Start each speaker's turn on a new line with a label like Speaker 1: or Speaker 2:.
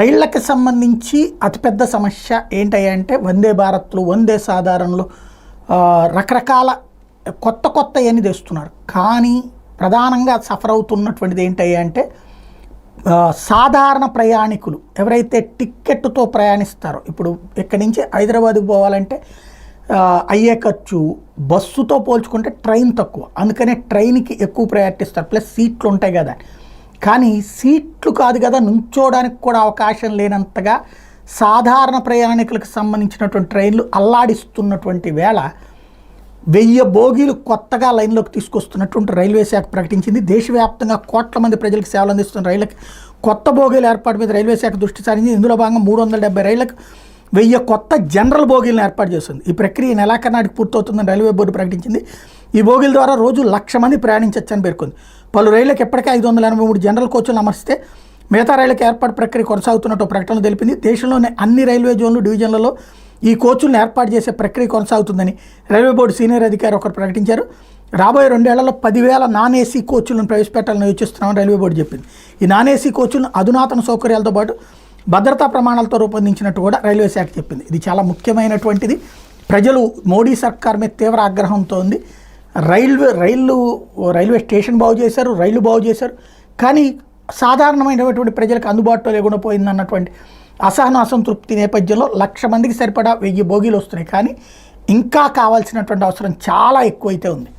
Speaker 1: రైళ్లకు సంబంధించి అతిపెద్ద సమస్య ఏంటంటే వందే భారత్లు, వందే సాధారణలు, రకరకాల కొత్త అని తెస్తున్నారు. కానీ ప్రధానంగా సఫర్ అవుతున్నటువంటిది ఏంటంటే సాధారణ ప్రయాణికులు ఎవరైతే టిక్కెట్తో ప్రయాణిస్తారో, ఇప్పుడు ఇక్కడి నుంచి హైదరాబాద్కి పోవాలంటే అయ్యే ఖర్చు బస్సుతో పోల్చుకుంటే ట్రైన్ తక్కువ, అందుకనే ట్రైన్కి ఎక్కువ ప్రయారిటీ ఇస్తారు. ప్లస్ సీట్లు ఉంటాయి కదా, కానీ సీట్లు కాదు కదా, నుంచోడానికి కూడా అవకాశం లేనంతగా సాధారణ ప్రయాణికులకు సంబంధించినటువంటి ట్రైన్లు అల్లాడిస్తున్నటువంటి వేళ 1000 బోగీలు కొత్తగా లైన్లోకి తీసుకొస్తున్నటువంటి రైల్వే శాఖ ప్రకటించింది. దేశవ్యాప్తంగా కోట్ల మంది ప్రజలకు సేవలు అందిస్తున్న రైళ్లకు కొత్త బోగీల ఏర్పాటు మీద రైల్వే శాఖ దృష్టి సారించింది. ఇందులో భాగంగా 370 రైళ్లకు 1000 కొత్త జనరల్ బోగీలను ఏర్పాటు చేస్తుంది. ఈ ప్రక్రియ నెలాఖరు పూర్తవుతుందని రైల్వే బోర్డు ప్రకటించింది. ఈ బోగీల ద్వారా రోజు 1,00,000 మంది ప్రయాణించవచ్చని పేర్కొంది. పలు రైళ్లకు ఎప్పటికే 583 జనరల్ కోచ్లను అమర్చితే మిగతా రైళ్లకు ఏర్పాటు ప్రక్రియ కొనసాగుతున్నట్టు ప్రకటనలు తెలిపింది. దేశంలోని అన్ని రైల్వే జోన్లు, డివిజన్లలో ఈ కోచ్లను ఏర్పాటు చేసే ప్రక్రియ కొనసాగుతుందని రైల్వే బోర్డు సీనియర్ అధికారి ఒకరు ప్రకటించారు. రాబోయే 2 ఏళ్లలో 10,000 నాన్ ఏసీ కోచ్లను ప్రవేశపెట్టాలని యోచిస్తున్నామని రైల్వే బోర్డు చెప్పింది. ఈ నాన్ ఏసీ కోచ్లను అధునాతన సౌకర్యాలతో పాటు భద్రతా ప్రమాణాలతో రూపొందించినట్టు కూడా రైల్వే శాఖ చెప్పింది. ఇది చాలా ముఖ్యమైనటువంటిది. ప్రజలు మోడీ సర్కార్ మీద తీవ్ర ఆగ్రహంతో ఉంది. రైల్వే స్టేషన్ బాగు చేశారు, రైళ్లు బాగు చేశారు, కానీ సాధారణమైనటువంటి ప్రజలకు అందుబాటులో లేకుండా పోయిందన్నటువంటి అసంతృప్తి నేపథ్యంలో 1,00,000 మందికి సరిపడా 1000 బోగీలు వస్తున్నాయి. కానీ ఇంకా కావాల్సినటువంటి అవసరం చాలా ఎక్కువైతే ఉంది.